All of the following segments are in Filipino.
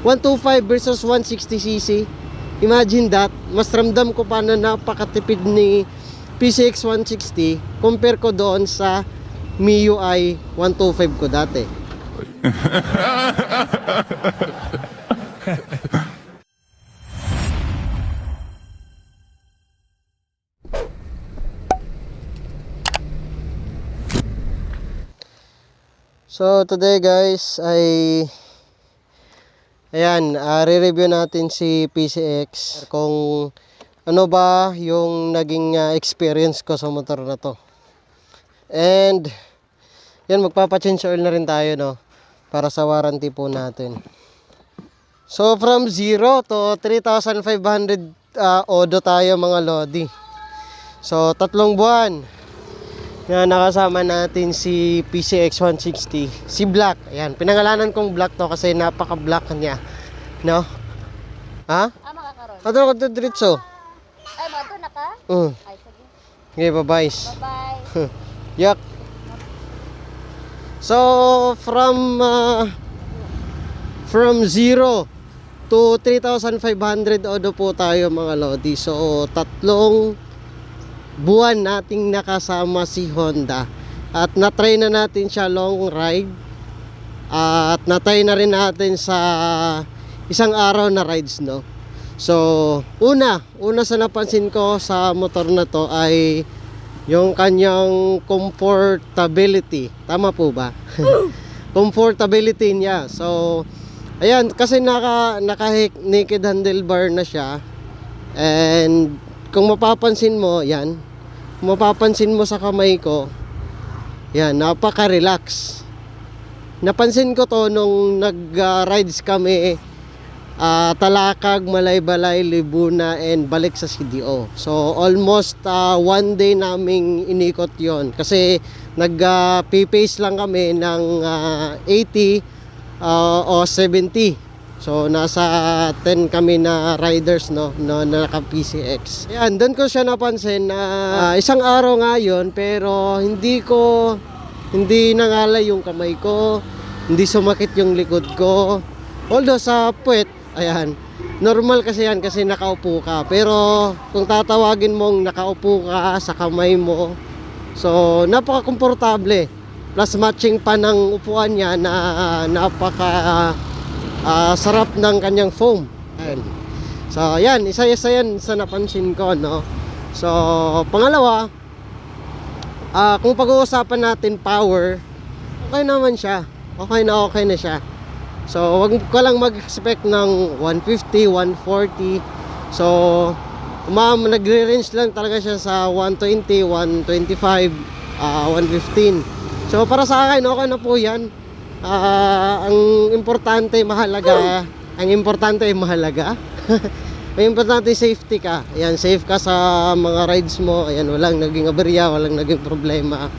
125 versus 160cc. Imagine that. Mas ramdam ko pa na napakatipid ni PCX 160 compare ko doon sa MIUI 125 ko dati. So today guys ay re-review natin si PCX kung ano ba yung naging experience ko sa motor na to. And yan, magpapa-change oil na rin tayo, no, para sa warranty po natin. So from 0 to 3,500 odo tayo mga lodi. So 3 buwan na nakasama natin si PCX 160, si Black. Ayan, pinangalanan kong Black to kasi napaka-black niya, no? Ha? Makakaroon. Ato ko to diretso. Ay, mato na ka? Ay, sige. Okay, bye-bye. Bye-bye. Yak. So from 0 to 3,500 odo po tayo mga lodi. So 3 buwan nating nakasama si Honda at na-try na natin siya long ride at na-try na rin natin sa isang araw na rides, no. So una sa napansin ko sa motor na to ay yung kanyang comfortability. Tama po ba? Comfortability niya. So ayan, kasi naka naked handlebar na siya, and kung mapapansin mo, yan, mapapansin mo sa kamay ko, yan, napaka-relax. Napansin ko to nung nag-rides kami Talakag, Malaybalay, Libuna, and balik sa CDO. So almost 1 day naming inikot yon kasi nag-pace lang kami ng 80 o 70. So nasa 10 kami na riders, no, na naka PCX. Ayan, doon ko siya napansin na isang araw nga yun, pero hindi nangalay yung kamay ko, hindi sumakit yung likod ko. Although sa puwet, ayan, normal kasi yan kasi nakaupo ka. Pero kung tatawagin mong nakaupo ka sa kamay mo, so napaka-komportable. Plus matching pa ng upuan niya na napaka sarap ng kanyang foam. Ayan. So yan, isa yan sa napansin ko, no. So pangalawa, kung pag-uusapan natin power, okay naman siya. Okay na siya. So wag ko lang mag-expect ng 150, 140. So nagre-range lang talaga siya sa 120, 125, 115. So para sa akin okay na po yan. Ang importante mahalaga. Ang importante mahalaga. Ang importante safety ka. Ayan, safe ka sa mga rides mo. Ayan, walang naging aberya, walang naging problema.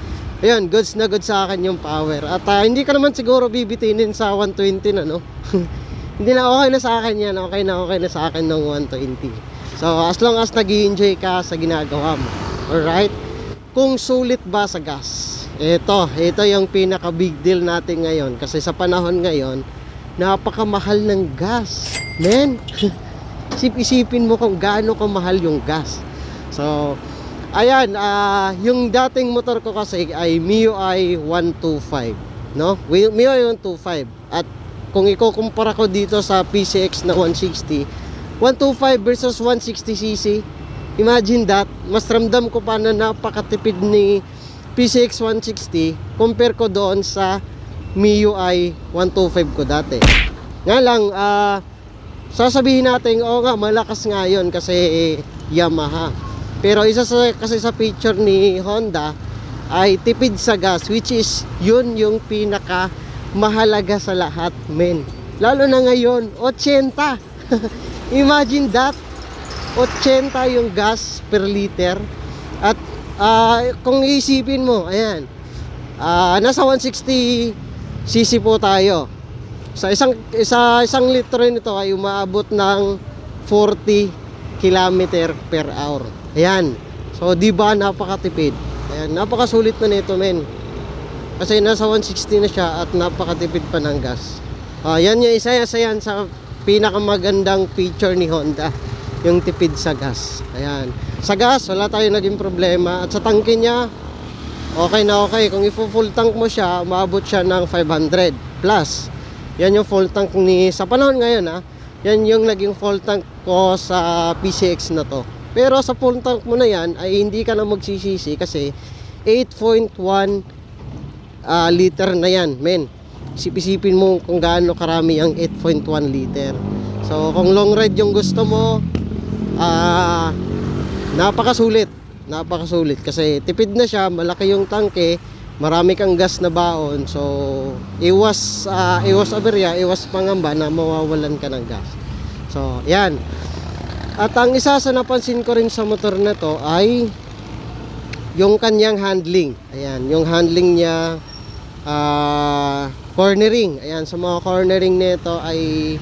Ayan, goods na goods sa akin yung power. At hindi ka naman siguro bibitinin sa 120 na, no. Hindi na, okay na sa akin yan. Okay na sa akin ng 120. So as long as nag-i-enjoy ka sa ginagawa mo. Alright? Kung sulit ba sa gas? Ito yung pinaka big deal natin ngayon. Kasi sa panahon ngayon, napakamahal ng gas, men. Isipin mo kung gaano kamahal yung gas. So ayan, yung dating motor ko kasi ay MIUI 125, no? MIUI 125. At kung ikukumpara ko dito sa PCX na 160, 125 versus 160cc, imagine that. Mas ramdam ko pa na napakatipid ni PCX 160 compare ko doon sa MIUI 125 ko dati. Nga lang, sasabihin natin, oo nga, malakas nga yun kasi Yamaha. Pero isa kasi sa feature ni Honda ay tipid sa gas, which is yun yung pinaka mahalaga sa lahat, men. Lalo na ngayon, 80. Imagine that, 80 yung gas per liter. At kung iisipin mo, ayan, nasa 160cc po tayo. Sa isang litro nito ay umaabot ng 40 km per hour. Ayan. So di ba napakatipid? Ayan, napakasulit na nito, men. Kasi nasa 160 na siya at napakatipid pa ng gas. Yan yung isa yan sa pinakamagandang feature ni Honda, yung tipid sa gas. Ayan. Sa gas, wala tayong naging problema. At sa tangke niya, okay na okay. Kung i-full tank mo siya, umabot siya ng 500 plus. Yan yung full tank sa panahon ngayon yan yung naging full tank ko sa PCX na to. Pero sa full tank mo na yan ay hindi ka na magsisisi kasi 8.1 liter na yan, men. Isipin mo kung gaano karami ang 8.1 liter. So kung long ride yung gusto mo, napakasulit kasi tipid na siya, malaki yung tangke, marami kang gas na baon. So iwas aberya, iwas pangamba na mawawalan ka ng gas. So yan. At ang isa sa napansin ko rin sa motor na to ay yung kanyang handling. Ayan, yung handling niya, cornering. Ayan, sa mga cornering nito ay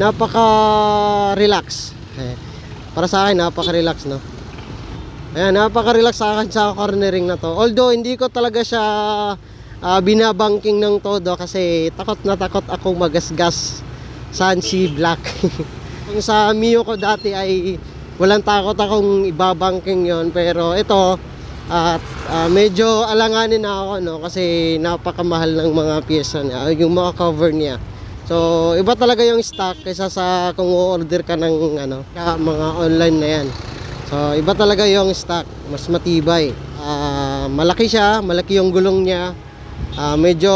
napaka-relax. Para sa akin, napaka-relax, no? Ayan, napaka-relax sa akin sa cornering na to. Although, hindi ko talaga siya binabangking ng todo kasi takot na takot akong magasgas sa Ansi Black. Kung sa Mio ko dati ay walang takot akong ibabangking yon, pero ito medyo alanganin na ako, no, kasi napakamahal ng mga pyesa niya, yung mga cover niya. So iba talaga yung stock kaysa sa kung order ka ng mga online na yan. So iba talaga yung stock, mas matibay. Malaki siya, malaki yung gulong niya. Medyo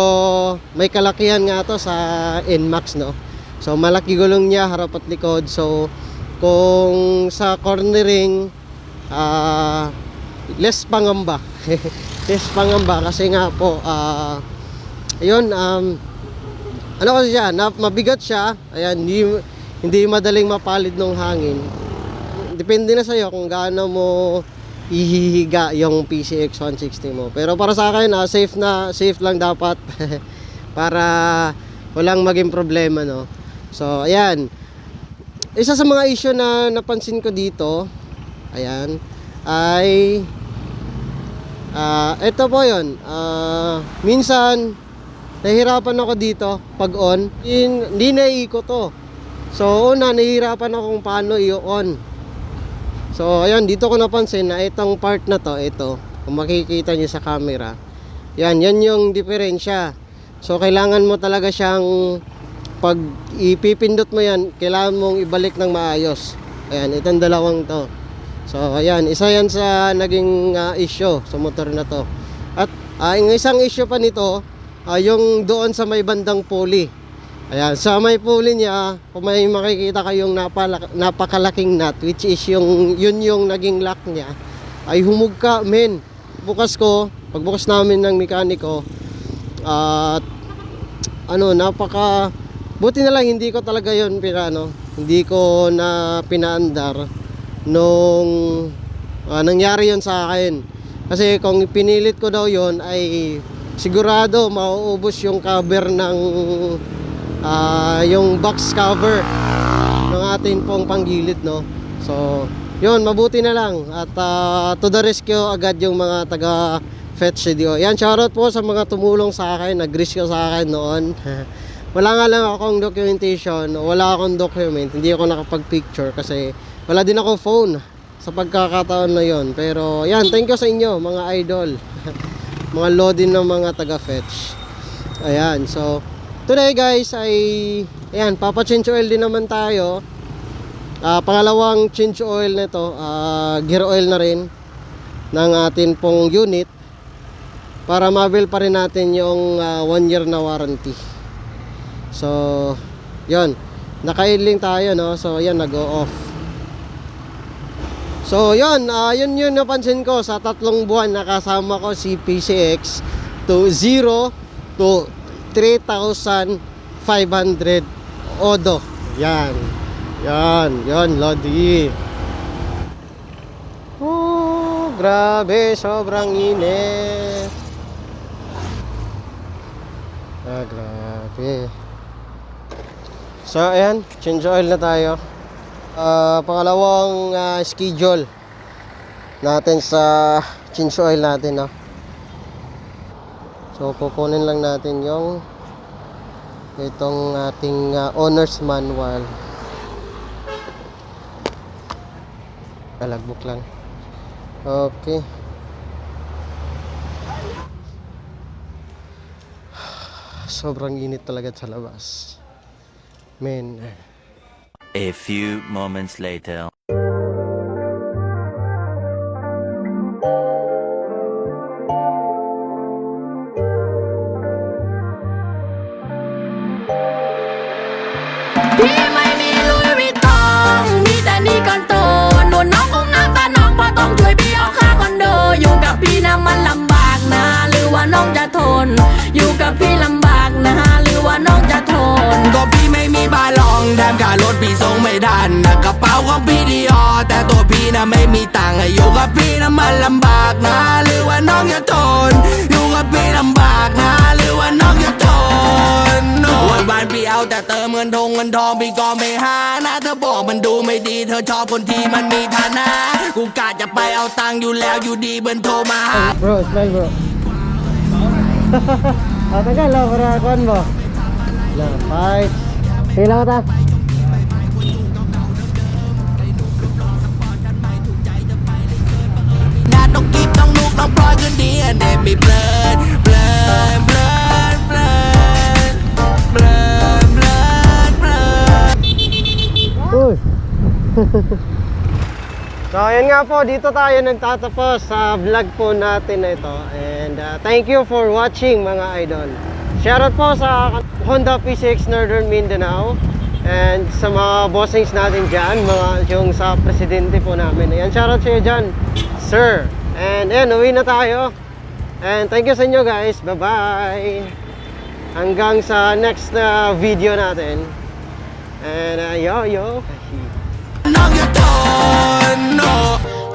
may kalakihan nga to sa NMAX, no. So malaki gulong niya, harap at likod. So kung sa cornering, less pangamba. Less pangamba kasi nga po ayun, ano kasi siya, mabigat siya. Ayan, hindi madaling mapalid ng hangin. Depende na sa'yo kung gaano mo ihihiga yung PCX 160 mo. Pero para sa akin, safe lang dapat para walang maging problema, no. So ayan, isa sa mga issue na napansin ko dito, ayan, ay ito po yun. Minsan nahihirapan ako dito pag on, hindi naiikot to. So una, nahihirapan ako kung paano i-on. So ayan, dito ko napansin na itong part na to, ito, kung makikita nyo sa camera, yan yung diferensya. So kailangan mo talaga siyang, pag ipipindot mo yan, kailangan mong ibalik ng maayos. Ayan, itong dalawang to. So ayan, isa yan sa naging issue sa motor na to. At ang isang issue pa nito, yung doon sa may bandang pulley. Ayan, sa may pulley niya, kung may makikita kayong napakalaking nut, which is yun yung naging lock niya, ay humugka, men. Pagbukas namin ng mekaniko, at buti na lang hindi ko talaga yun hindi ko na pinaandar nung nangyari yon sa akin. Kasi kung pinilit ko daw yon ay sigurado mauubos yung cover ng yung box cover ng atin pong panggilid, no. So yun, mabuti na lang at to the rescue agad yung mga taga Fetch CDO. Yan, shoutout po sa mga tumulong sa akin, nag-rescue sa akin noon. Wala nga lang akong documentation, wala akong document, hindi ako nakapag-picture kasi wala din ako phone sa pagkakataon na yon. Pero yan, thank you sa inyo mga idol. Mga lodin ng mga taga-Fetch. Ayan, so today guys ay ayan, papa-change oil din naman tayo. Pangalawang change oil nito, gear oil na rin ng atin pong unit para mabil pa rin natin yung 1 year na warranty. So yun, naka-idling tayo, no. So yan, nag-go off. So yun, yun napansin ko sa 3 buwan na kasama ko si PCX to 0 to 3,500 odo. Yan, Lodi. Oh, grabe, sobrang init. Grabe. So ayan, change oil na tayo. Pangalawang schedule natin sa change oil natin, no. So kukunin lang natin yung Itong ating owner's manual. Logbook lang. Okay. Sobrang init talaga sa labas. Men. A few moments later.พี่ไม่มีลุยวิตตองมีแต่นี่ก่อนโตหนุนน้องคงน้ำตาน้องเพราะต้องช่วยพี่ออกค่าคอนโดอยู่กับพี่นะมันลำบากนะหรือว่าน้องจะทนอยู่กับพี่ลำบากนะหรือว่าน้องจะทน ก็พี่ไม่มีบาลองแถมค่ารถพี่ส่งไม่ทันนะกระเป๋าของพี่ดีออแต่ตัวพี่นะไม่มีตังค์อยู่กับพี่นะมันลำบากนะหรือว่าน้องจะทนอยู่กับพี่ลำบากนะหรือว่าน้องจะทนวันวานพี่เอาแต่เติมเงินทองพี่ก็ไม่หานะเธอบอกมันดูไม่ดีเธอชอบคนที่มันมีฐานะกูกะจะไปเอาตังค์อยู่แล้วอยู่ดีเบิร์นโทรมาหา Bro, smile bro. Tagal lang para kuan mo. Lang, bye. Sige lang ta. งานต้องกิบต้องลูกต้องพลอยคืนดีอันเดมีเพลินเพลินเพลินเพลินเพลินเพลินเพลิน Uy. So, ayan nga po, dito tayo nagtatapos sa vlog po natin na ito. And thank you for watching mga idol. Shoutout po sa Honda P6 Northern Mindanao. And sa mga bossings natin dyan, yung sa presidente po namin. Ayan, shoutout sa iyo dyan, sir. And ayan, uwi na tayo. And thank you sa inyo guys. Bye-bye. Hanggang sa next video natin. And yo. น้องอย่าทนโน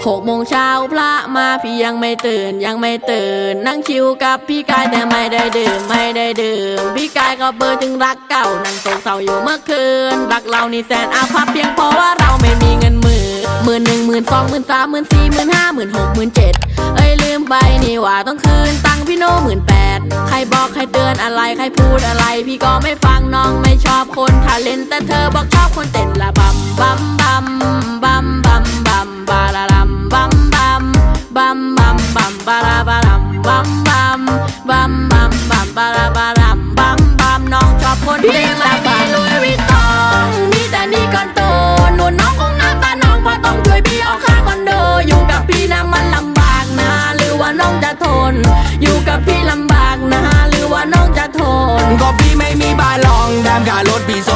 6 โมงเช้าพระมาพี่ยังไม่ตื่นนั่งชิวกับพี่กายแต่ไม่ได้ดื่มพี่กายก็เบอร์ถึงรักเก่านั่งโศกเศร้าอยู่เมื่อคืนรักเรานี่แสนอาภัพเพียงเพราะว่าเราไม่มีเงินหมื่น 1 10,000 12,000 13,000 14,000 15,000 16,000 17,000เอ้ยลืมไปนี่ว่าต้องคืนตังค์พี่โน่18,000ใครบอกใครเตือนอะไรใครพูดอะไรพี่ก็ไม่ฟังน้องไม่ชอบคนทาเลนแต่เธอบอกชอบคนเต้นละบัมบัมบัมบัมบัมบัมบาลาลัมบัมบัมบัมบัมบัมบาลาบาลัมบัมบัมบัมบัมบัมบาลาบาลัมบัมบัมน้องชอบคนเต้นละบัมลุยวิตตองมีแต่นี่ก่อนโตหนุนน้องคงน้ำตาน้องเพราะต้องช่วยพี่ออกค่าคอนโดอยู่กับพี่นะมันลำบากนะหรือว่าน้องจะทนอยู่กับพี่ลำบากนะหรือว่าน้องจะทน ก็พี่ไม่มีบาลองแถมค่ารถพี่ส่ง